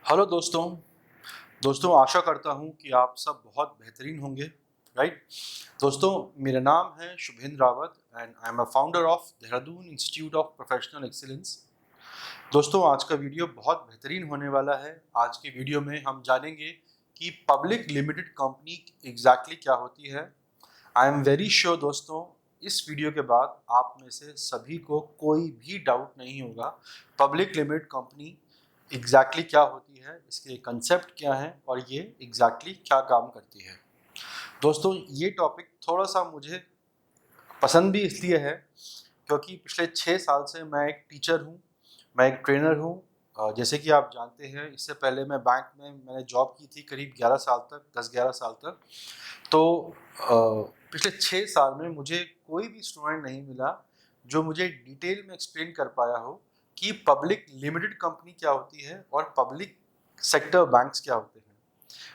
Hello दोस्तों आशा करता हूँ कि आप सब बहुत बेहतरीन होंगे। राइट दोस्तों, मेरा नाम है Shubhendra Rawat and I am a founder of Dehradun institute of professional excellence. दोस्तों, आज का वीडियो बहुत बेहतरीन होने वाला है। आज की वीडियो में हम जानेंगे कि पब्लिक लिमिटेड कंपनी एग्जैक्टली क्या होती है। आई एम वेरी श्योर दोस्तों, इस वीडियो के बाद आप में से सभी को कोई भी डाउट नहीं होगा पब्लिक लिमिटेड कंपनी एग्जैक्टली क्या होती है, इसके कंसेप्ट क्या हैं और ये एग्जैक्टली क्या काम करती है। दोस्तों, ये टॉपिक थोड़ा सा मुझे पसंद भी इसलिए है क्योंकि पिछले 6 साल से मैं एक टीचर हूँ, मैं एक ट्रेनर हूँ। जैसे कि आप जानते हैं, इससे पहले मैं बैंक में मैंने जॉब की थी करीब 11 साल तक, 10-11 साल तक। तो पिछले 6 साल में मुझे कोई भी स्टूडेंट नहीं मिला जो मुझे डिटेल में एक्सप्लेन कर पाया हो कि पब्लिक लिमिटेड कंपनी क्या होती है और पब्लिक सेक्टर बैंक्स क्या होते हैं।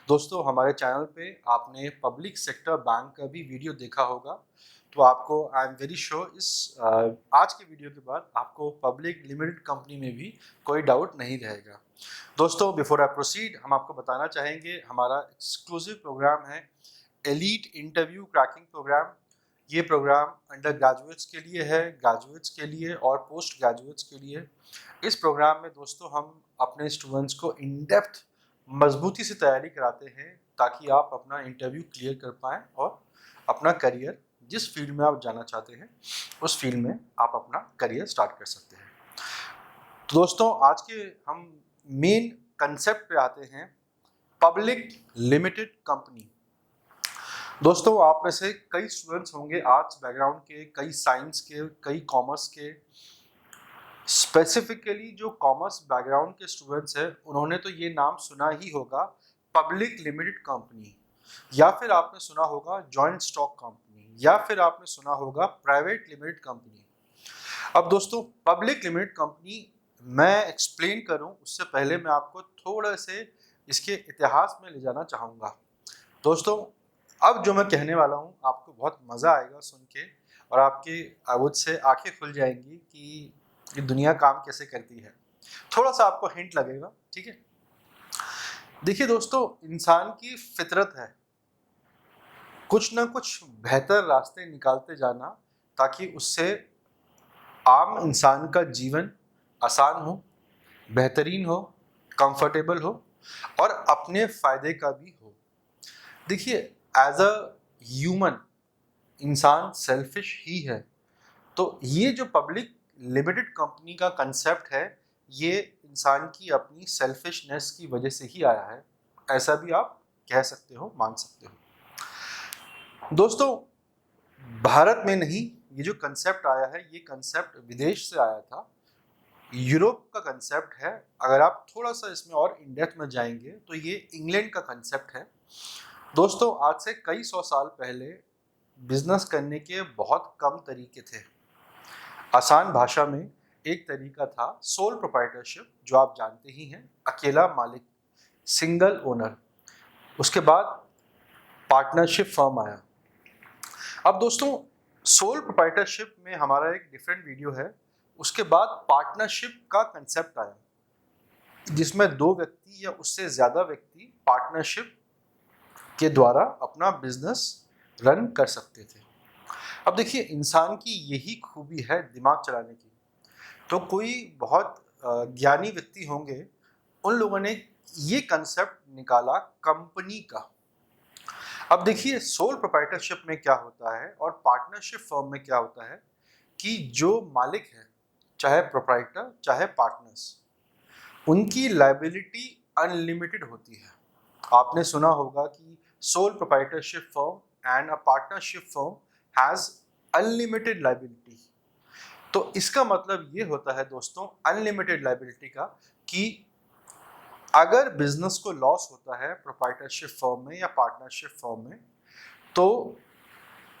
दोस्तों, हमारे चैनल पे आपने पब्लिक सेक्टर बैंक का भी वीडियो देखा होगा, तो आपको आई एम वेरी श्योर इस आज के वीडियो के बाद आपको पब्लिक लिमिटेड कंपनी में भी कोई डाउट नहीं रहेगा। दोस्तों, बिफोर आई प्रोसीड, हम आपको बताना चाहेंगे हमारा एक्सक्लूसिव प्रोग्राम है एलीट इंटरव्यू क्रैकिंग प्रोग्राम। ये प्रोग्राम अंडर ग्रेजुएट्स के लिए है, ग्रेजुएट्स के लिए और पोस्ट ग्रेजुएट्स के लिए। इस प्रोग्राम में दोस्तों हम अपने स्टूडेंट्स को इन डेप्थ मजबूती से तैयारी कराते हैं ताकि आप अपना इंटरव्यू क्लियर कर पाएँ और अपना करियर जिस फील्ड में आप जाना चाहते हैं उस फील्ड में आप अपना करियर स्टार्ट कर सकते हैं। तो दोस्तों, आज के हम मेन कंसेप्ट पे आते हैं, पब्लिक लिमिटेड कंपनी। दोस्तों, आप में से कई स्टूडेंट्स होंगे आर्ट्स बैकग्राउंड के, कई साइंस के, कई कॉमर्स के। स्पेसिफिकली जो कॉमर्स बैकग्राउंड के स्टूडेंट्स हैं उन्होंने तो ये नाम सुना ही होगा, पब्लिक लिमिटेड कंपनी, या फिर आपने सुना होगा जॉइंट स्टॉक कंपनी, या फिर आपने सुना होगा प्राइवेट लिमिटेड कंपनी। अब दोस्तों, पब्लिक लिमिटेड कंपनी मैं एक्सप्लेन करूं उससे पहले मैं आपको थोड़ा से इसके इतिहास में ले जाना चाहूँगा। दोस्तों, अब जो मैं कहने वाला हूँ आपको बहुत मज़ा आएगा सुन के और आपकी आवाज़ से आंखें खुल जाएंगी कि ये दुनिया काम कैसे करती है। थोड़ा सा आपको हिंट लगेगा, ठीक है। देखिए दोस्तों, इंसान की फितरत है कुछ ना कुछ बेहतर रास्ते निकालते जाना ताकि उससे आम इंसान का जीवन आसान हो, बेहतरीन हो, कंफर्टेबल हो और अपने फ़ायदे का भी हो। देखिए, एज अ ह्यूमन इंसान सेल्फिश ही है, तो ये जो पब्लिक लिमिटेड कंपनी का कंसेप्ट है ये इंसान की अपनी सेल्फिशनेस की वजह से ही आया है, ऐसा भी आप कह सकते हो, मान सकते हो। दोस्तों, भारत में नहीं, ये जो कंसेप्ट आया है ये कंसेप्ट विदेश से आया था, यूरोप का कंसेप्ट है। अगर आप थोड़ा सा इसमें और इन डेप्थ में जाएंगे तो ये इंग्लैंड का कंसेप्ट है। दोस्तों, आज से कई 100 साल पहले बिजनेस करने के बहुत कम तरीके थे। आसान भाषा में एक तरीका था सोल प्रोप्राइटरशिप, जो आप जानते ही हैं, अकेला मालिक, सिंगल ओनर। उसके बाद पार्टनरशिप फर्म आया। अब दोस्तों, सोल प्रोप्राइटरशिप में हमारा एक डिफरेंट वीडियो है। उसके बाद पार्टनरशिप का कंसेप्ट आया जिसमें 2 व्यक्ति या उससे ज़्यादा व्यक्ति पार्टनरशिप के द्वारा अपना बिजनेस रन कर सकते थे। अब देखिए, इंसान की यही खूबी है दिमाग चलाने की। तो कोई बहुत ज्ञानी व्यक्ति होंगे, उन लोगों ने ये कंसेप्ट निकाला कंपनी का। अब देखिए, सोल प्रोप्राइटरशिप में क्या होता है और पार्टनरशिप फर्म में क्या होता है कि जो मालिक है, चाहे प्रोप्राइटर चाहे पार्टनर्स, उनकी लायबिलिटी अनलिमिटेड होती है। आपने सुना होगा कि soul proprietorship firm and a partnership firm has unlimited liability. तो इसका मतलब ये होता है दोस्तों, अनलिमिटेड लायबिलिटी का, कि अगर बिजनेस को लॉस होता है प्रोप्राइटरशिप फर्म में या पार्टनरशिप फर्म में, तो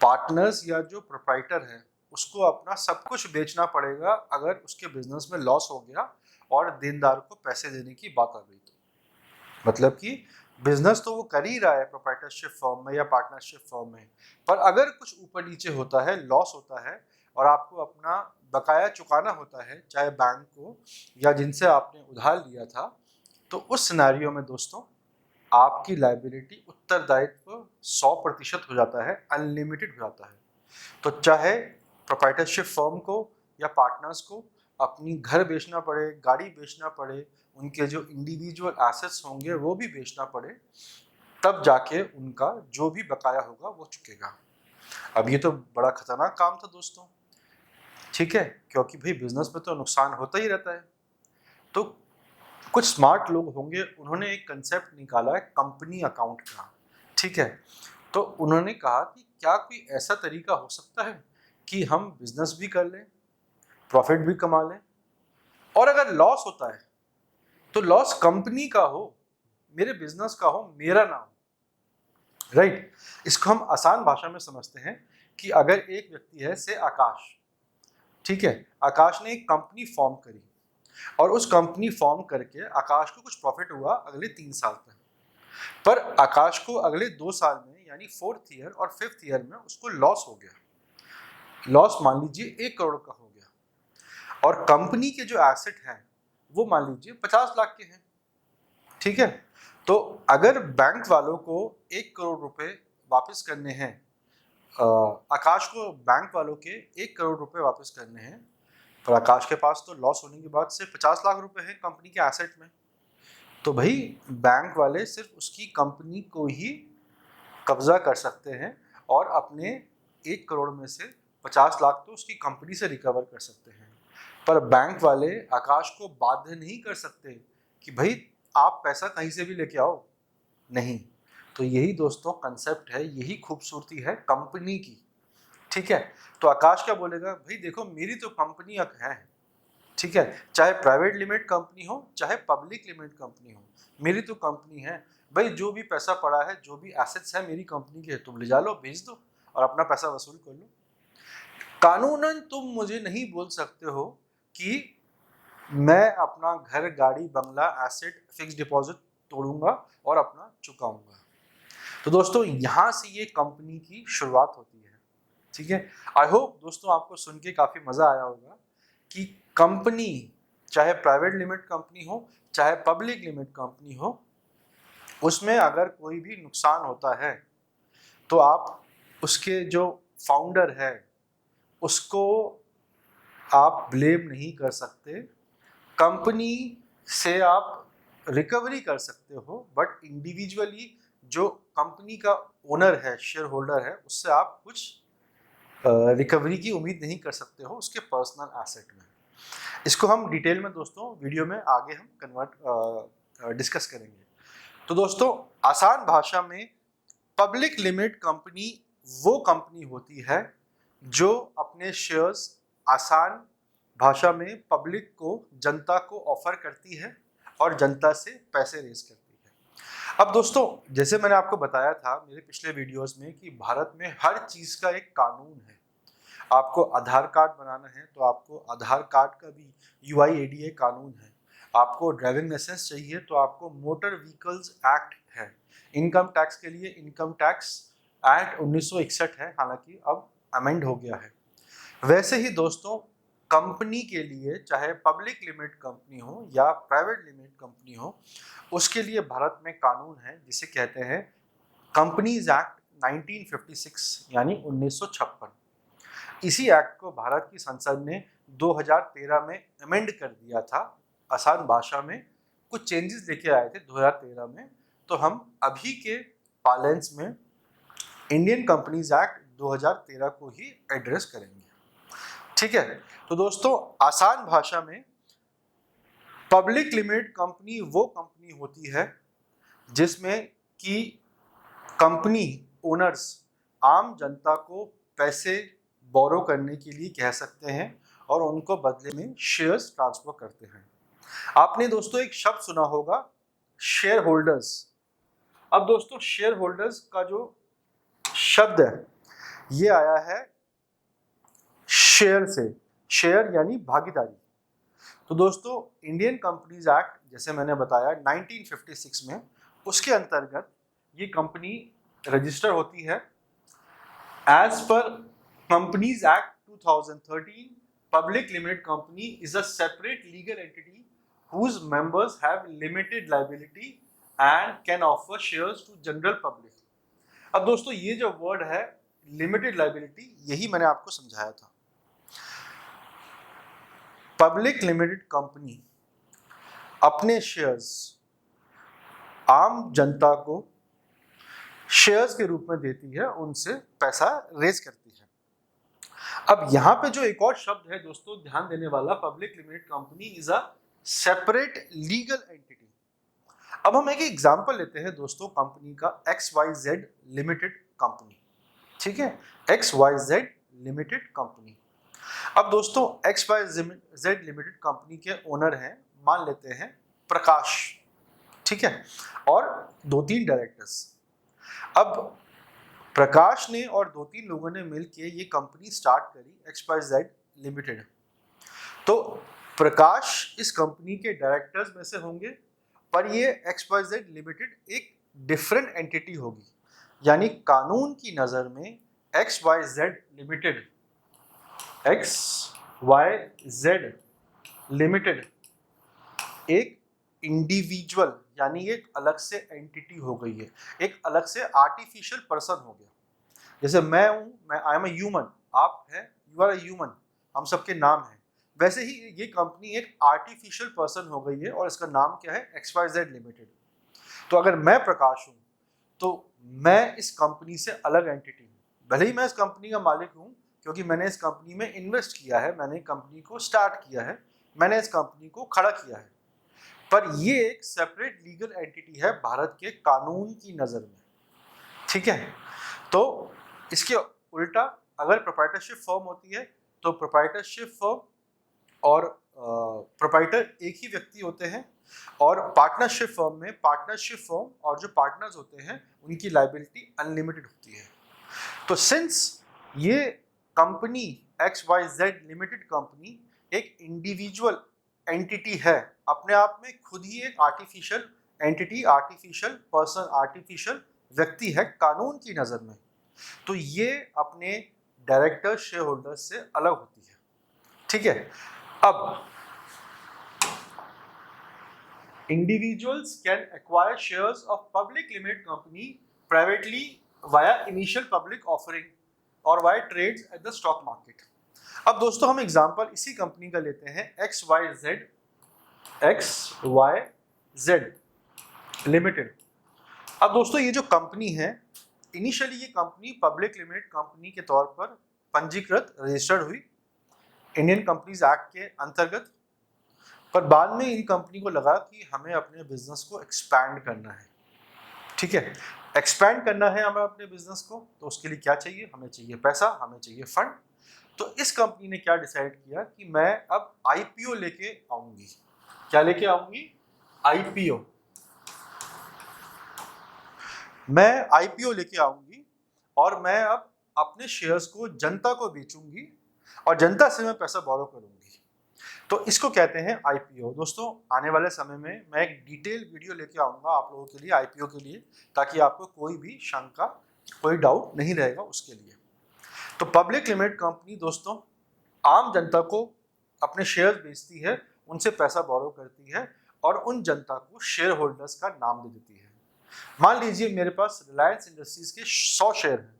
पार्टनर्स या जो प्रोप्राइटर है उसको अपना सब कुछ बेचना पड़ेगा अगर उसके बिजनेस में लॉस हो गया और देनदार को पैसे देने की बात आ गई तो। मतलब कि बिजनेस तो वो कर ही रहा है प्रोप्राइटरशिप फर्म में या पार्टनरशिप फर्म में, पर अगर कुछ ऊपर नीचे होता है, लॉस होता है और आपको अपना बकाया चुकाना होता है, चाहे बैंक को या जिनसे आपने उधार लिया था, तो उस सिनेरियो में दोस्तों आपकी लायबिलिटी उत्तरदायित्व 100% हो जाता है, अनलिमिटेड हो जाता है। तो चाहे प्रोप्राइटरशिप फर्म को या पार्टनर्स को अपनी घर बेचना पड़े, गाड़ी बेचना पड़े, उनके जो इंडिविजुअल एसेट्स होंगे वो भी बेचना पड़े, तब जाके उनका जो भी बकाया होगा वो चुकेगा। अब ये तो बड़ा खतरनाक काम था दोस्तों, ठीक है, क्योंकि भाई बिजनेस में तो नुकसान होता ही रहता है। तो कुछ स्मार्ट लोग होंगे, उन्होंने एक कंसेप्ट निकाला है कंपनी अकाउंट का, ठीक है। तो उन्होंने कहा कि क्या कोई ऐसा तरीका हो सकता है कि हम बिजनेस भी कर लें, प्रॉफिट भी कमा लें, और अगर लॉस होता है तो लॉस कंपनी का हो, मेरे बिजनेस का हो, मेरा ना हो, राइट। इसको हम आसान भाषा में समझते हैं कि अगर एक व्यक्ति है से आकाश, ठीक है, आकाश ने एक कंपनी फॉर्म करी और उस कंपनी फॉर्म करके आकाश को कुछ प्रॉफिट हुआ अगले 3 साल में, पर आकाश को अगले 2 साल में यानी 4th ईयर और 5th ईयर में उसको लॉस हो गया। लॉस मान लीजिए 1 करोड़ का हो गया, और कंपनी के जो एसेट हैं वो मान लीजिए 50 लाख के हैं, ठीक है। तो अगर बैंक वालों को 1 करोड़ रुपए वापस करने हैं, आकाश को बैंक वालों के 1 करोड़ रुपए वापस करने हैं, पर आकाश के पास तो लॉस होने के बाद से 50 लाख रुपए हैं कंपनी के एसेट में, तो भाई बैंक वाले सिर्फ उसकी कंपनी को ही कब्जा कर सकते हैं और अपने 1 करोड़ में से 50 लाख तो उसकी कंपनी से रिकवर कर सकते हैं, पर बैंक वाले आकाश को बाध्य नहीं कर सकते कि भाई आप पैसा कहीं से भी लेके आओ, नहीं। तो यही दोस्तों कंसेप्ट है, यही खूबसूरती है कंपनी की, ठीक है। तो आकाश क्या बोलेगा, भाई देखो मेरी तो कंपनी है, ठीक है, चाहे प्राइवेट लिमिटेड कंपनी हो चाहे पब्लिक लिमिटेड कंपनी हो, मेरी तो कंपनी है, भाई जो भी पैसा पड़ा है, जो भी एसेट्स है मेरी कंपनी के, तुम ले जा लो, भेज दो और अपना पैसा वसूल कर लो। कानूनन तुम मुझे नहीं बोल सकते हो कि मैं अपना घर, गाड़ी, बंगला, एसेट, फिक्स डिपॉजिट तोड़ूंगा और अपना चुकाऊंगा। तो दोस्तों यहाँ से ये कंपनी की शुरुआत होती है, ठीक है। आई होप दोस्तों आपको सुन के काफ़ी मज़ा आया होगा कि कंपनी, चाहे प्राइवेट लिमिटेड कंपनी हो चाहे पब्लिक लिमिटेड कंपनी हो, उसमें अगर कोई भी नुकसान होता है तो आप उसके जो फाउंडर है उसको आप ब्लेम नहीं कर सकते, कंपनी से आप रिकवरी कर सकते हो, बट इंडिविजुअली जो कंपनी का ओनर है, शेयर होल्डर है, उससे आप कुछ रिकवरी की उम्मीद नहीं कर सकते हो उसके पर्सनल एसेट में। इसको हम डिटेल में दोस्तों वीडियो में आगे हम डिस्कस करेंगे। तो दोस्तों आसान भाषा में पब्लिक लिमिटेड कंपनी वो कंपनी होती है जो अपने शेयर्स आसान भाषा में पब्लिक को, जनता को ऑफर करती है और जनता से पैसे रेज करती है। अब दोस्तों जैसे मैंने आपको बताया था मेरे पिछले वीडियोस में कि भारत में हर चीज़ का एक कानून है। आपको आधार कार्ड बनाना है तो आपको आधार कार्ड का भी UIADA कानून है, आपको ड्राइविंग लाइसेंस चाहिए तो आपको मोटर व्हीकल्स एक्ट है, इनकम टैक्स के लिए इनकम टैक्स एक्ट 1961 है, हालांकि अब अमेंड हो गया है। वैसे ही दोस्तों कंपनी के लिए, चाहे पब्लिक लिमिटेड कंपनी हो या प्राइवेट लिमिटेड कंपनी हो, उसके लिए भारत में कानून है जिसे कहते हैं कंपनीज एक्ट 1956 यानी 1956। इसी एक्ट को भारत की संसद ने 2013 में अमेंड कर दिया था। आसान भाषा में कुछ चेंजेस लेके आए थे 2013 में, तो हम अभी के पालेंस में इंडियन कंपनीज एक्ट 2013 को ही एड्रेस करेंगे, ठीक है। तो दोस्तों आसान भाषा में पब्लिक लिमिटेड कंपनी वो कंपनी होती है जिसमें कि कंपनी ओनर्स आम जनता को पैसे बोरो करने के लिए कह सकते हैं और उनको बदले में शेयर्स ट्रांसफर करते हैं। आपने दोस्तों एक शब्द सुना होगा शेयर होल्डर्स। अब दोस्तों शेयर होल्डर्स का जो शब्द है ये आया है शेयर से, शेयर यानी भागीदारी। तो दोस्तों इंडियन कंपनीज एक्ट जैसे मैंने बताया 1956 में, उसके अंतर्गत ये कंपनी रजिस्टर होती है। As per companies act 2013 public limited company is a separate legal entity whose members have limited liability and can offer shares to general public. अब दोस्तों ये जो वर्ड है लिमिटेड लाइबिलिटी, यही मैंने आपको समझाया था। पब्लिक लिमिटेड कंपनी अपने शेयर्स आम जनता को शेयर्स के रूप में देती है, उनसे पैसा रेज करती है। अब यहाँ पे जो एक और शब्द है दोस्तों ध्यान देने वाला, public limited company is a separate legal entity. अब हम एक एग्जांपल लेते हैं दोस्तों कंपनी का, XYZ लिमिटेड कंपनी, ठीक है, XYZ लिमिटेड कंपनी। अब दोस्तों XYZ लिमिटेड कंपनी के ओनर हैं, मान लेते हैं प्रकाश, ठीक है, और 2-3 डायरेक्टर्स। अब प्रकाश ने और 2-3 लोगों ने मिलकर ये कंपनी स्टार्ट करी XYZ लिमिटेड। तो प्रकाश इस कंपनी के डायरेक्टर्स में से होंगे, पर ये XYZ लिमिटेड एक डिफरेंट एंटिटी होगी, यानी कानून की नज़र में XYZ लिमिटेड एक इंडिविजुअल यानी एक अलग से एंटिटी हो गई है, एक अलग से आर्टिफिशियल पर्सन हो गया। जैसे मैं हूँ, आई एम अ ह्यूमन, आप हैं, यू आर अ ह्यूमन, हम सबके नाम हैं, वैसे ही ये कंपनी एक आर्टिफिशियल पर्सन हो गई है और इसका नाम क्या है, XYZ लिमिटेड। तो अगर मैं प्रकाश हूँ तो मैं इस कंपनी से अलग एंटिटी हूँ, भले ही मैं इस कंपनी का मालिक हूँ क्योंकि मैंने इस कंपनी में इन्वेस्ट किया है, मैंने कंपनी को स्टार्ट किया है, मैंने इस कंपनी को खड़ा किया है, पर ये एक सेपरेट लीगल एंटिटी है भारत के कानून की नज़र में, ठीक है। तो इसके उल्टा अगर प्रोप्राइटरशिप फर्म होती है तो प्रोप्राइटरशिप फर्म और प्रोप्राइटर एक ही व्यक्ति होते हैं, और पार्टनरशिप फर्म में पार्टनरशिप फर्म और जो पार्टनर्स होते हैं उनकी लायबिलिटी अनलिमिटेड होती है। तो सिंस ये कंपनी XYZ लिमिटेड कंपनी एक इंडिविजुअल एंटिटी है, अपने आप में खुद ही एक artificial entity, artificial person, artificial व्यक्ति है कानून की नज़र में, तो ये अपने डायरेक्टर शेयर होल्डर से अलग होती है, ठीक है। अब individuals can acquire shares of public limited company privately via initial public offering or via trades at the stock market. अब दोस्तों हम एग्जांपल इसी कंपनी का लेते हैं, XYZ लिमिटेड। अब दोस्तों ये जो कंपनी है, इनिशियली ये कंपनी पब्लिक लिमिटेड कंपनी के तौर पर पंजीकृत रजिस्टर्ड हुई इंडियन कंपनीज एक्ट के अंतर्गत, पर बाद में इन कंपनी को लगा कि हमें अपने बिजनेस को एक्सपैंड करना है, ठीक है, एक्सपैंड करना है हमें अपने बिजनेस को, तो उसके लिए क्या चाहिए, हमें चाहिए पैसा, हमें चाहिए फंड। तो इस कंपनी ने क्या डिसाइड किया कि मैं अब IPO लेके आऊंगी। क्या लेके आऊंगी, IPO। मैं IPO लेके आऊंगी और मैं अब अपने शेयर्स को जनता को बेचूंगी और जनता से मैं पैसा बोरो करूंगी, तो इसको कहते हैं IPO। दोस्तों आने वाले समय में मैं एक डिटेल वीडियो लेके आऊँगा आप लोगों के लिए IPO के लिए, ताकि आपको कोई भी शंका, कोई डाउट नहीं रहेगा उसके लिए। तो पब्लिक लिमिटेड कंपनी दोस्तों आम जनता को अपने शेयर बेचती है, उनसे पैसा बोरो करती है और उन जनता को शेयर होल्डर्स का नाम दे देती है। मान लीजिए मेरे पास रिलायंस इंडस्ट्रीज के 100 शेयर हैं,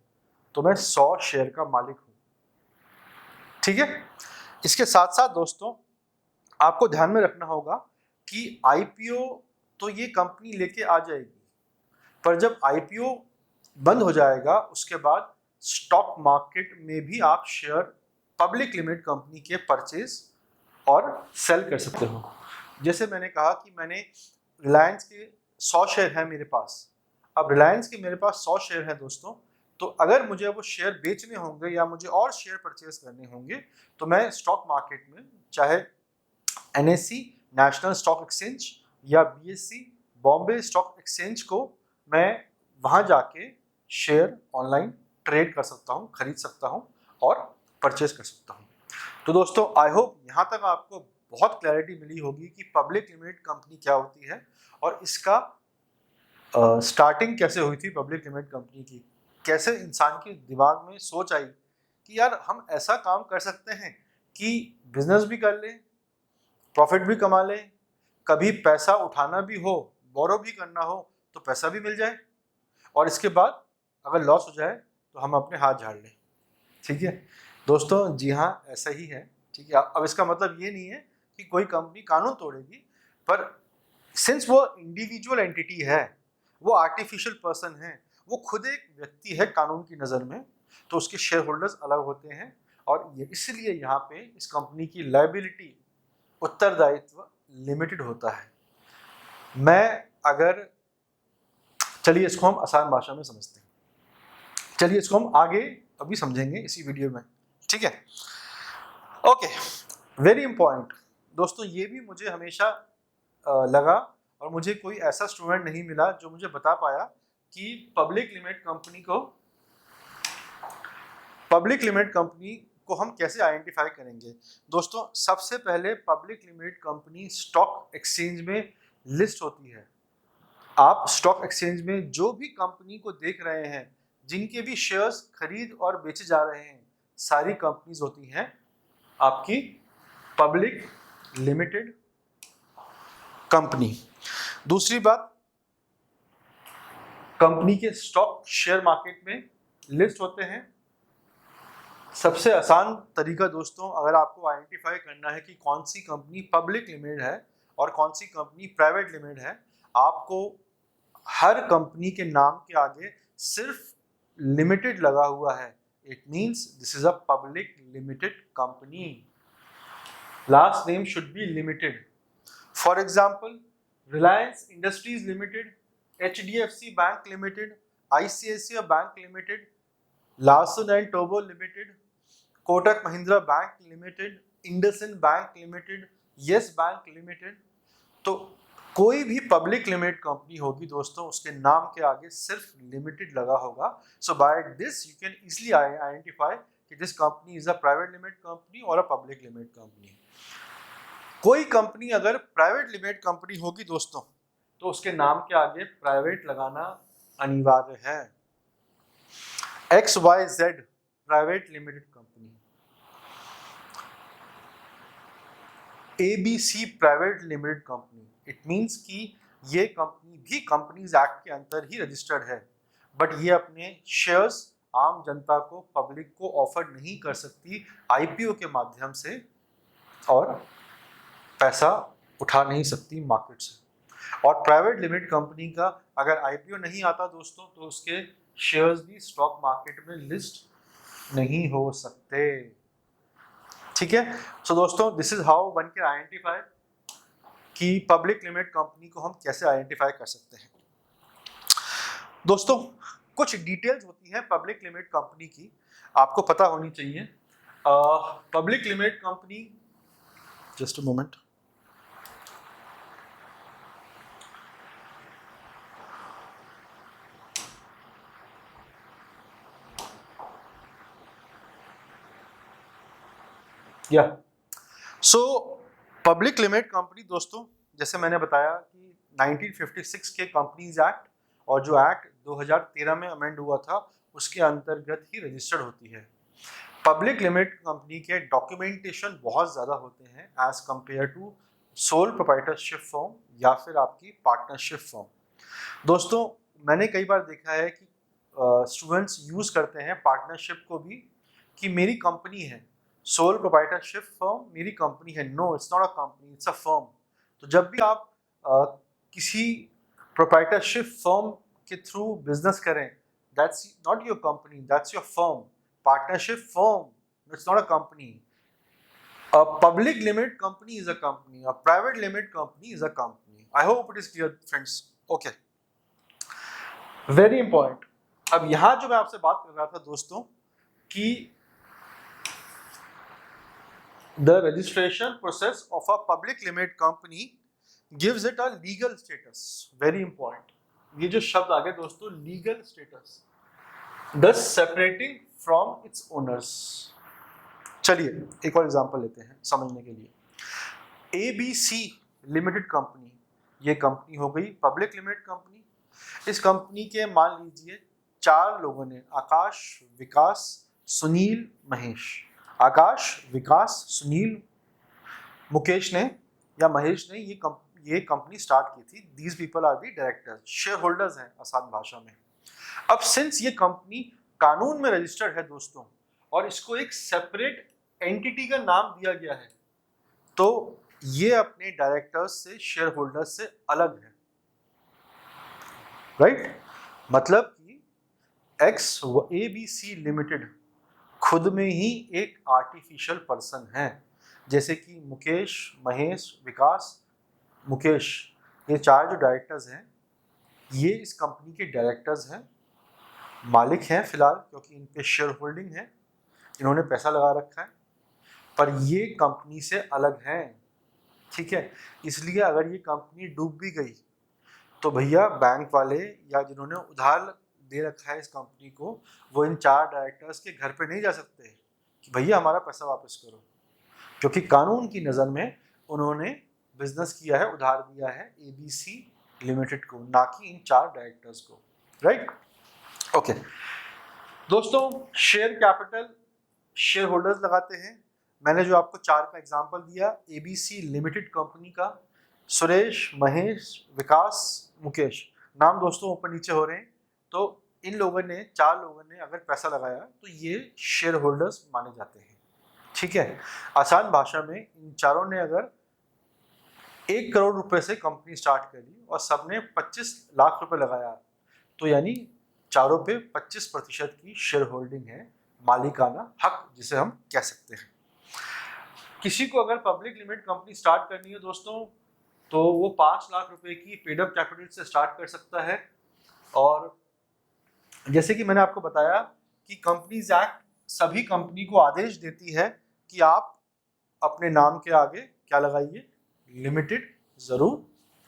तो मैं 100 शेयर का मालिक हूँ, ठीक है। इसके साथ साथ दोस्तों आपको ध्यान में रखना होगा कि IPO तो ये कंपनी लेके आ जाएगी, पर जब IPO बंद हो जाएगा उसके बाद स्टॉक मार्केट में भी आप शेयर पब्लिक लिमिटेड कंपनी के परचेज और सेल कर सकते हो। जैसे मैंने कहा कि मैंने रिलायंस के 100 शेयर हैं मेरे पास, अब रिलायंस के मेरे पास 100 शेयर हैं दोस्तों, तो अगर मुझे वो शेयर बेचने होंगे या मुझे और शेयर परचेज करने होंगे तो मैं स्टॉक मार्केट में, चाहे NSE नेशनल स्टॉक एक्सचेंज या BSE बॉम्बे स्टॉक एक्सचेंज को, मैं वहाँ जाके शेयर ऑनलाइन ट्रेड कर सकता हूँ, खरीद सकता हूँ और परचेज कर सकता हूँ। तो दोस्तों आई होप यहाँ तक आपको बहुत क्लैरिटी मिली होगी कि पब्लिक लिमिटेड कंपनी क्या होती है और इसका स्टार्टिंग कैसे हुई थी पब्लिक लिमिटेड कंपनी की, कैसे इंसान के दिमाग में सोच आई कि यार हम ऐसा काम कर सकते हैं कि बिजनेस भी कर लें, प्रॉफिट भी कमा लें, कभी पैसा उठाना भी हो, बोरो भी करना हो, तो पैसा भी मिल जाए, और इसके बाद अगर लॉस हो जाए तो हम अपने हाथ झाड़ लें। ठीक है दोस्तों, जी हाँ, ऐसा ही है। ठीक है, अब इसका मतलब ये नहीं है कि कोई कंपनी कानून तोड़ेगी, पर सिंस वो इंडिविजुअल एंटिटी है, वो आर्टिफिशियल पर्सन है, वो खुद एक व्यक्ति है कानून की नज़र में, तो उसके शेयर होल्डर्स अलग होते हैं, और ये इसलिए यहाँ पे इस कंपनी की लायबिलिटी, उत्तरदायित्व लिमिटेड होता है। चलिए इसको हम आसान भाषा में समझते हैं, चलिए इसको हम आगे अभी समझेंगे इसी वीडियो में। ठीक है, ओके, वेरी इंपॉर्टेंट दोस्तों, ये भी मुझे हमेशा लगा, और मुझे कोई ऐसा स्टूडेंट नहीं मिला जो मुझे बता पाया कि पब्लिक लिमिटेड कंपनी को हम कैसे आइडेंटिफाई करेंगे। दोस्तों, सबसे पहले public limited company stock exchange में लिस्ट होती है। आप स्टॉक एक्सचेंज में जो भी कंपनी को देख रहे हैं, जिनके भी शेयर्स खरीद और बेचे जा रहे हैं, सारी कंपनीज होती हैं आपकी पब्लिक लिमिटेड कंपनी। दूसरी बात, कंपनी के स्टॉक शेयर मार्केट में लिस्ट होते हैं। सबसे आसान तरीका दोस्तों, अगर आपको आइडेंटिफाई करना है कि कौन सी कंपनी पब्लिक लिमिटेड है और कौन सी कंपनी प्राइवेट लिमिटेड है, आपको हर कंपनी के नाम के आगे सिर्फ लिमिटेड लगा हुआ है, it means this is a public limited company. Last name should be limited. For example, Reliance industries limited, HDFC bank limited, ICICI bank limited, Larsen and Toubro limited, Kotak Mahindra bank limited, IndusInd bank limited, yes bank limited. तो कोई भी public limited company होगी दोस्तों, उसके नाम के आगे सिर्फ लिमिटेड लगा होगा। So by this you can easily identify कि this company is a private limited company और अ पब्लिक लिमिटेड कंपनी। कोई कंपनी अगर प्राइवेट लिमिटेड कंपनी होगी दोस्तों, तो उसके नाम के आगे प्राइवेट लगाना अनिवार्य है। XYZ private limited company, ABC private limited company, it means कि ये कंपनी भी कंपनीज एक्ट के अंदर ही रजिस्टर्ड है, बट ये अपने शेयर्स आम जनता को, पब्लिक को ऑफर नहीं कर सकती IPO के माध्यम से, और पैसा उठा नहीं सकती मार्केट से। और प्राइवेट लिमिटेड कंपनी का अगर IPO नहीं आता दोस्तों, तो उसके शेयर्स भी स्टॉक मार्केट में लिस्ट नहीं हो सकते। ठीक है, सो दोस्तों, this is how one can identify कि पब्लिक लिमिटेड कंपनी को हम कैसे आइडेंटिफाई कर सकते हैं। दोस्तों, कुछ डिटेल्स होती हैं पब्लिक लिमिटेड कंपनी की, आपको पता होनी चाहिए। Public limited company, just a moment, या सो पब्लिक लिमिटेड कंपनी दोस्तों, जैसे मैंने बताया कि 1956 के कंपनीज एक्ट और जो एक्ट 2013 में अमेंड हुआ था, उसके अंतर्गत ही रजिस्टर्ड होती है। पब्लिक लिमिटेड कंपनी के डॉक्यूमेंटेशन बहुत ज़्यादा होते हैं as compare to sole proprietorship firm या फिर आपकी पार्टनरशिप फर्म। दोस्तों, मैंने कई बार देखा है कि स्टूडेंट्स यूज़ करते हैं पार्टनरशिप को भी, कि मेरी कंपनी है, सोल प्रोप्राइटरशिप फर्म मेरी कंपनी है। No, it's not a company, it's a firm. तो जब भी आप किसी प्रोप्राइटरशिप फर्म के थ्रू बिजनेस करें, that's not your company, that's your firm. Partnership firm, it's not a company. A public limited company is a company, a private limited company is a company. I hope it is clear, friends. Okay. Very important. अब यहाँ जो मैं आपसे बात कर रहा था दोस्तों, कि the registration process of a public limited company gives it a legal status. Very important. ये जो शब्द आ गए दोस्तों, legal status, thus separating from its owners. चलिए एक और एग्जांपल लेते हैं समझने के लिए। ABC लिमिटेड कंपनी, ये कंपनी हो गई पब्लिक लिमिटेड कंपनी। इस कंपनी के मान लीजिए 4 लोगों ने, आकाश, विकास, सुनील, महेश। आकाश, विकास, सुनील, मुकेश ने या महेश ने ये कंपनी स्टार्ट की थी, these people are the directors, shareholders हैं आसान भाषा में। अब सिंस ये कंपनी कानून में रजिस्टर्ड है दोस्तों, और इसको एक सेपरेट एंटिटी का नाम दिया गया है, तो ये अपने डायरेक्टर्स से, शेयर होल्डर्स से अलग है, राइट? मतलब कि एक्स ABC लिमिटेड खुद में ही एक आर्टिफिशियल पर्सन है। जैसे कि मुकेश, महेश, विकास, मुकेश, ये चार जो डायरेक्टर्स हैं, ये इस कंपनी के डायरेक्टर्स हैं, मालिक हैं फिलहाल, क्योंकि इन पे शेयर होल्डिंग है, इन्होंने पैसा लगा रखा है, पर ये कंपनी से अलग हैं, ठीक है? इसलिए अगर ये कंपनी डूब भी गई तो भैया बैंक वाले या जिन्होंने उधार दे रखा है इस कंपनी को, वो इन चार डायरेक्टर्स के घर पे नहीं जा सकते कि भैया हमारा पैसा वापस करो, क्योंकि कानून की नज़र में उन्होंने बिजनेस किया है, उधार दिया है ABC लिमिटेड को, ना कि इन चार डायरेक्टर्स को, राइट? ओके दोस्तों, शेयर कैपिटल शेयर होल्डर्स लगाते हैं। मैंने जो आपको चार का एग्जांपल दिया, ABC लिमिटेड कंपनी का, सुरेश, महेश, विकास, मुकेश, नाम दोस्तों ऊपर नीचे हो रहे हैं, तो इन लोगों ने, चार लोगों ने अगर पैसा लगाया तो ये शेयर होल्डर्स माने जाते हैं, ठीक है? आसान भाषा में इन चारों ने अगर 1 करोड़ रुपए से कंपनी स्टार्ट करी और सबने 25 लाख रुपए लगाया, तो यानी चारों पे 25% की शेयर होल्डिंग है, मालिकाना हक जिसे हम कह सकते हैं। किसी को अगर पब्लिक लिमिटेड कंपनी स्टार्ट करनी है दोस्तों, तो वो 5 लाख रुपए की पेड अप कैपिटल से स्टार्ट कर सकता है। और जैसे कि मैंने आपको बताया कि कंपनीज एक्ट सभी कंपनी को आदेश देती है कि आप अपने नाम के आगे क्या लगाइए, लिमिटेड जरूर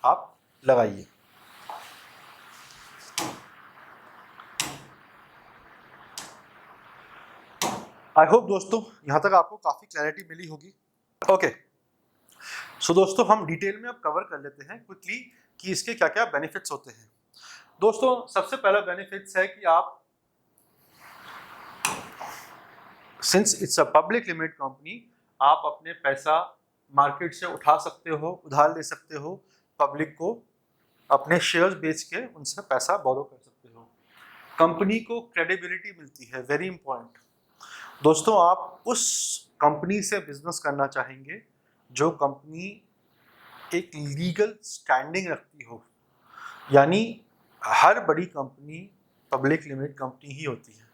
आप लगाइए। आई होप दोस्तों यहां तक आपको काफी क्लैरिटी मिली होगी। ओके सो दोस्तों, हम डिटेल में अब कवर कर लेते हैं क्विकली कि इसके क्या क्या बेनिफिट्स होते हैं। दोस्तों, सबसे पहला बेनिफिट्स है कि आप, since it's a public limited company, आप अपने पैसा मार्केट से उठा सकते हो, उधार ले सकते हो, पब्लिक को अपने शेयर्स बेच के उनसे पैसा बोरो कर सकते हो। कंपनी को क्रेडिबिलिटी मिलती है, वेरी इंपॉर्टेंट दोस्तों। आप उस कंपनी से बिजनेस करना चाहेंगे जो कंपनी एक लीगल स्टैंडिंग रखती हो, यानी हर बड़ी कंपनी पब्लिक लिमिटेड कंपनी ही होती है।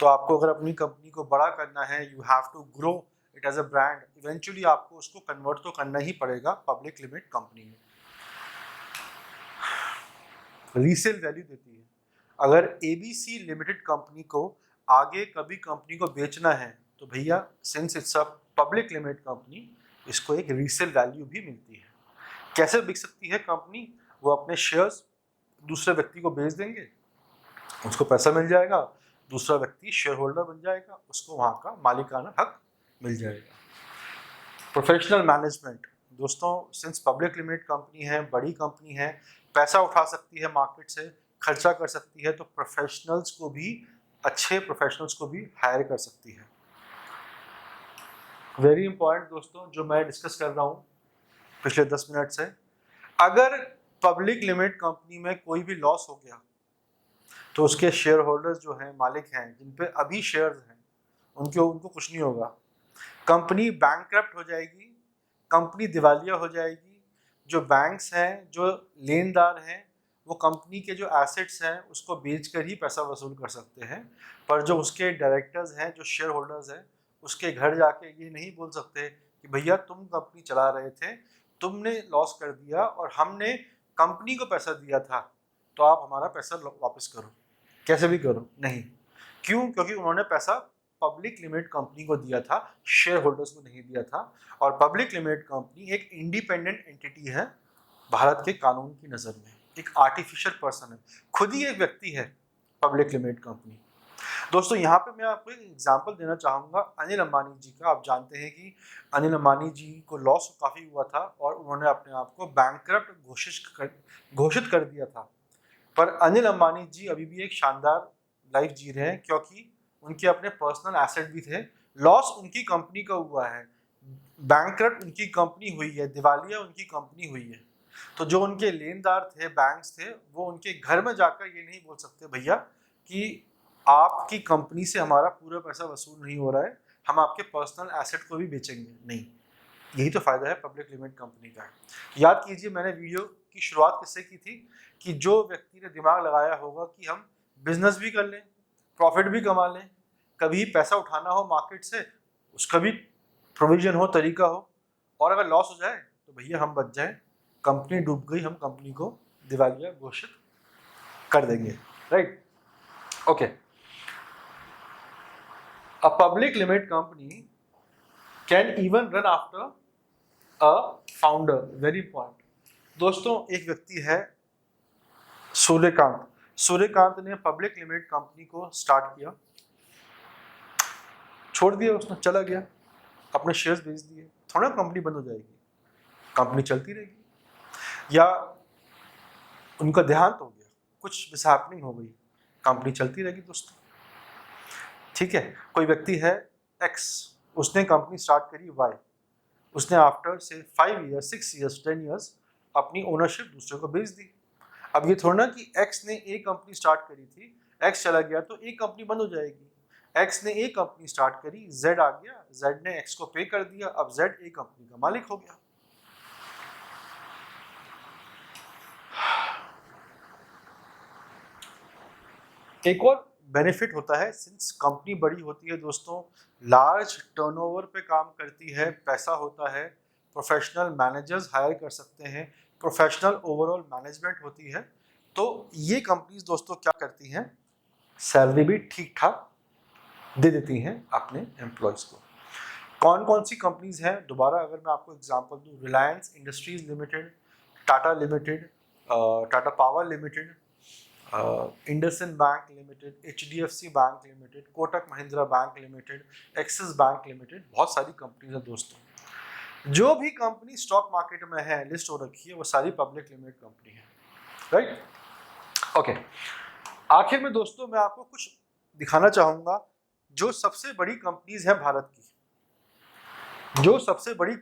तो आपको अगर अपनी कंपनी को बड़ा करना है, you have to grow it as a brand, eventually आपको उसको कन्वर्ट तो करना ही पड़ेगा पब्लिक लिमिटेड कंपनी में। रीसेल वैल्यू देती है। अगर ABC लिमिटेड कंपनी को आगे कभी कंपनी को बेचना है तो भैया, since it's a public limited company, इसको एक रीसेल वैल्यू भी मिलती है। कैसे बिक सकती है कंपनी? वो अपने शेयर्स दूसरे व्यक्ति को बेच देंगे, उसको पैसा मिल जाएगा, दूसरा व्यक्ति शेयर होल्डर बन जाएगा, उसको वहाँ का मालिकाना हक मिल जाएगा। प्रोफेशनल मैनेजमेंट दोस्तों, सिंस पब्लिक लिमिटेड कंपनी है, बड़ी कंपनी है, पैसा उठा सकती है मार्केट से, खर्चा कर सकती है, तो प्रोफेशनल्स को भी, अच्छे प्रोफेशनल्स को भी हायर कर सकती है। वेरी इंपॉर्टेंट दोस्तों, जो मैं डिस्कस कर रहा हूँ पिछले 10 मिनट से, अगर पब्लिक लिमिटेड कंपनी में कोई भी लॉस हो गया तो उसके शेयर होल्डर्स जो हैं, मालिक हैं, जिन पे अभी शेयर्स हैं, उनको कुछ नहीं होगा। कंपनी बैंकक्रप्ट हो जाएगी, कंपनी दिवालिया हो जाएगी। जो बैंक्स हैं, जो लेनदार हैं, वो कंपनी के जो एसेट्स हैं उसको बेचकर ही पैसा वसूल कर सकते हैं, पर जो उसके डायरेक्टर्स हैं, जो शेयर होल्डर्स हैं, उसके घर जाके ये नहीं बोल सकते कि भैया तुम कंपनी चला रहे थे, तुमने लॉस कर दिया और हमने कंपनी को पैसा दिया था, तो आप हमारा पैसा वापस करो। कैसे भी करो नहीं। क्यों? क्योंकि उन्होंने पैसा पब्लिक लिमिटेड कंपनी को दिया था, शेयर होल्डर्स को नहीं दिया था। और पब्लिक लिमिटेड कंपनी एक इंडिपेंडेंट एंटिटी है भारत के कानून की नज़र में, एक आर्टिफिशियल पर्सन है, खुद ही एक व्यक्ति है पब्लिक लिमिटेड कंपनी। दोस्तों, यहाँ पे मैं आपको एक एग्जांपल देना चाहूँगा अनिल अंबानी जी का। आप जानते हैं कि अनिल अंबानी जी को लॉस काफ़ी हुआ था और उन्होंने अपने आप को बैंकक्रप्ट घोषित कर दिया था, पर अनिल अंबानी जी अभी भी एक शानदार लाइफ जी रहे हैं, क्योंकि उनके अपने पर्सनल एसेट भी थे। लॉस उनकी कंपनी का हुआ है, बैंकक्रप्ट उनकी कंपनी हुई है, दिवालिया उनकी कंपनी हुई है, तो जो उनके लेनदार थे, बैंक्स थे, वो उनके घर में जाकर ये नहीं बोल सकते भैया कि आपकी कंपनी से हमारा पूरा पैसा वसूल नहीं हो रहा है, हम आपके पर्सनल एसेट को भी बेचेंगे। नहीं, यही तो फायदा है पब्लिक लिमिटेड कंपनी का। याद कीजिए मैंने वीडियो की शुरुआत किससे की थी कि जो व्यक्ति ने दिमाग लगाया होगा कि हम बिजनेस भी कर लें, प्रॉफिट भी कमा लें, कभी पैसा उठाना हो मार्केट से उसका भी प्रोविजन हो, तरीका हो, और अगर लॉस हो जाए तो भैया हम बच जाएं, कंपनी डूब गई, हम कंपनी को दिवालिया घोषित कर देंगे, right? Okay, a public limited company can even run after a founder. Very important दोस्तों, एक व्यक्ति है सूर्यकांत ने पब्लिक लिमिटेड कंपनी को स्टार्ट किया, छोड़ दिया, उसने चला गया, अपने शेयर्स बेच दिए, थोड़ा कंपनी बंद हो जाएगी, कंपनी चलती रहेगी। या उनका देहांत हो गया, कुछ मिसहैपनिंग हो गई, कंपनी चलती रहेगी दोस्तों, ठीक है? कोई व्यक्ति है एक्स, उसने कंपनी स्टार्ट करी वाई, उसने आफ्टर से 5 ईयर्स 6 ईयर्स 10 ईयर्स अपनी ओनरशिप दूसरे को बेच दी। अब ये थोड़ा ना कि एक्स ने एक कंपनी स्टार्ट करी थी, एक्स चला गया तो एक कंपनी बंद हो जाएगी। एक्स ने एक कंपनी स्टार्ट करी, जेड आ गया, जेड ने एक्स को पे कर दिया, अब जेड एक कंपनी का मालिक हो गया। एक और बेनिफिट होता है, सिंस कंपनी बड़ी होती है दोस्तों, लार्ज टर्नओवर पे काम करती है, पैसा होता है, प्रोफेशनल मैनेजर्स हायर कर सकते हैं, प्रोफेशनल ओवरऑल मैनेजमेंट होती है, तो ये कंपनीज दोस्तों क्या करती हैं, सैलरी भी ठीक ठाक दे देती हैं अपने एम्प्लॉयज़ को। कौन कौन सी कंपनीज हैं, दोबारा अगर मैं आपको एग्जांपल दूं, Reliance industries limited, Tata limited, Tata power limited, IndusInd bank limited, HDFC bank limited, Kotak Mahindra bank limited, axis bank limited, बहुत सारी कंपनीज हैं दोस्तों। जो भी कंपनी स्टॉक मार्केट में है, लिस्ट हो रखी है, वो सारी पब्लिक लिमिटेड कंपनी है, राइट? ओके, आखिर में दोस्तों मैं आपको कुछ दिखाना चाहूंगा जो सबसे बड़ी कंपनीज हैं भारत की, जो सबसे बड़ी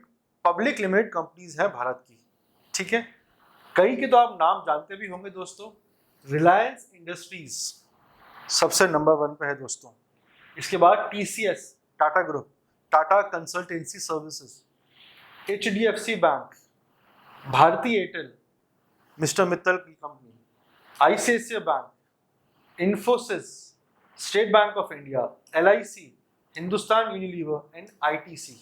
पब्लिक लिमिटेड कंपनीज हैं भारत की, ठीक है? कई के तो आप नाम जानते भी होंगे दोस्तों। रिलायंस इंडस्ट्रीज सबसे नंबर 1 पे है दोस्तों। इसके बाद TCS, Tata group, Tata consultancy services, HDFC bank, Bharti Airtel, mister Mittal की company, ICICI bank, Infosys, state bank of India, LIC, Hindustan Unilever and ITC।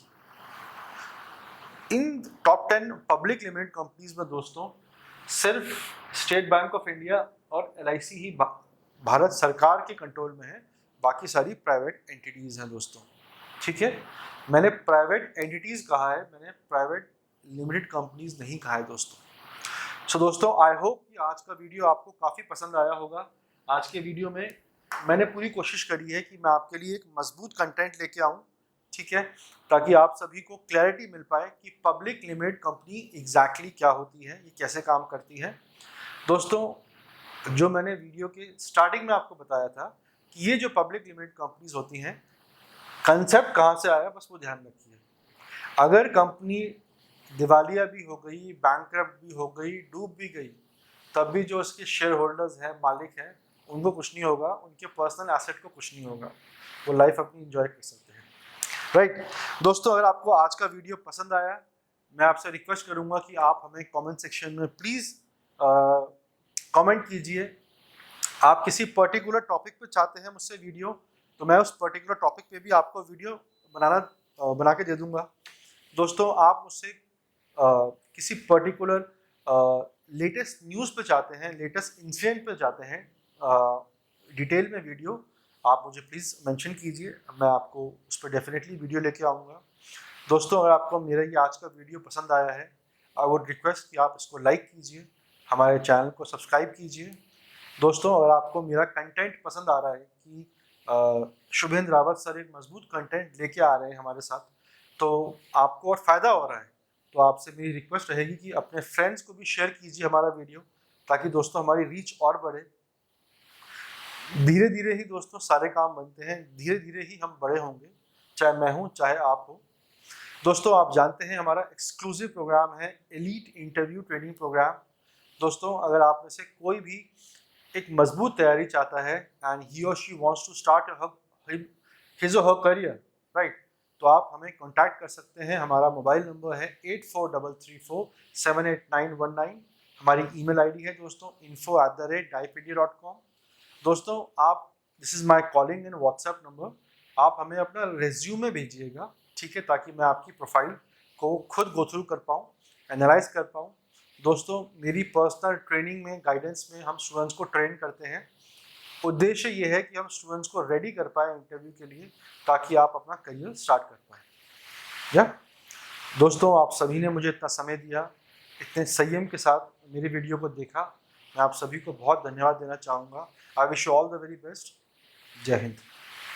इन टॉप 10 पब्लिक लिमिटेड कंपनीज में दोस्तों सिर्फ स्टेट बैंक ऑफ इंडिया और LIC ही भारत सरकार के कंट्रोल में है, बाकी सारी प्राइवेट एंटिटीज हैं दोस्तों, ठीक है? मैंने प्राइवेट एंटिटीज कहा है, मैंने प्राइवेट लिमिटेड कंपनीज नहीं कहा है दोस्तों। सो दोस्तों, आई होप कि आज का वीडियो आपको काफ़ी पसंद आया होगा। आज के वीडियो में मैंने पूरी कोशिश करी है कि मैं आपके लिए एक मजबूत कंटेंट लेके आऊँ, ठीक है, ताकि आप सभी को क्लैरिटी मिल पाए कि पब्लिक लिमिटेड कंपनी एग्जैक्टली क्या होती है, ये कैसे काम करती है। दोस्तों, जो मैंने वीडियो के स्टार्टिंग में आपको बताया था कि ये जो पब्लिक लिमिटेड कंपनीज होती हैं, कंसेप्ट कहाँ से आया, बस वो ध्यान रखिए। अगर कंपनी दिवालिया भी हो गई, बैंकरप्ट भी हो गई, डूब भी गई, तब भी जो उसके शेयर होल्डर्स हैं, मालिक हैं, उनको कुछ नहीं होगा, उनके पर्सनल एसेट को कुछ नहीं होगा, वो लाइफ अपनी एंजॉय कर सकते हैं, राइट? दोस्तों, अगर आपको आज का वीडियो पसंद आया, मैं आपसे रिक्वेस्ट करूंगा कि आप हमें कमेंट सेक्शन में प्लीज़ कमेंट कीजिए। आप किसी पर्टिकुलर टॉपिक पे चाहते हैं मुझसे वीडियो, तो मैं उस पर्टिकुलर टॉपिक पे भी आपको वीडियो बना के दे दूंगा। दोस्तों, आप मुझसे किसी पर्टिकुलर लेटेस्ट न्यूज़ पे चाहते हैं, लेटेस्ट इंसिडेंट पे चाहते हैं डिटेल में वीडियो, आप मुझे प्लीज़ मेंशन कीजिए, मैं आपको उस पर डेफिनेटली वीडियो लेके आऊँगा। दोस्तों, अगर आपको मेरा ये आज का वीडियो पसंद आया है, आई वुड रिक्वेस्ट कि आप इसको लाइक कीजिए, हमारे चैनल को सब्सक्राइब कीजिए। दोस्तों, अगर आपको मेरा कंटेंट पसंद आ रहा है कि शुभेंद्र रावत सर एक मजबूत कंटेंट लेके आ रहे हैं हमारे साथ, तो आपको और फ़ायदा हो रहा है, तो आपसे मेरी रिक्वेस्ट रहेगी कि अपने फ्रेंड्स को भी शेयर कीजिए हमारा वीडियो, ताकि दोस्तों हमारी रीच और बढ़े। धीरे धीरे ही दोस्तों सारे काम बनते हैं, धीरे धीरे ही हम बड़े होंगे, चाहे मैं हूँ चाहे आप हो। दोस्तों आप जानते हैं हमारा एक्सक्लूसिव प्रोग्राम है एलीट इंटरव्यू ट्रेनिंग प्रोग्राम। दोस्तों अगर आप में से कोई भी एक मजबूत तैयारी चाहता है and he or she wants to start his or her career, right, तो आप हमें कांटेक्ट कर सकते हैं। हमारा मोबाइल नंबर है 8433478919। हमारी ईमेल आईडी है दोस्तों info@daipedia.com। दोस्तों आप, this is my calling and WhatsApp number, आप हमें अपना रेज्यूमे भेजिएगा, ठीक है, ताकि मैं आपकी प्रोफाइल को खुद गो थ्रू कर पाऊँ, एनालाइज कर पाऊँ। दोस्तों मेरी पर्सनल ट्रेनिंग में, गाइडेंस में हम स्टूडेंट्स को ट्रेन करते हैं। उद्देश्य ये है कि हम स्टूडेंट्स को रेडी कर पाए इंटरव्यू के लिए, ताकि आप अपना करियर स्टार्ट कर पाए। या दोस्तों आप सभी ने मुझे इतना समय दिया, इतने संयम के साथ मेरी वीडियो को देखा, मैं आप सभी को बहुत धन्यवाद देना चाहूँगा। I wish you all the very best. जय हिंद।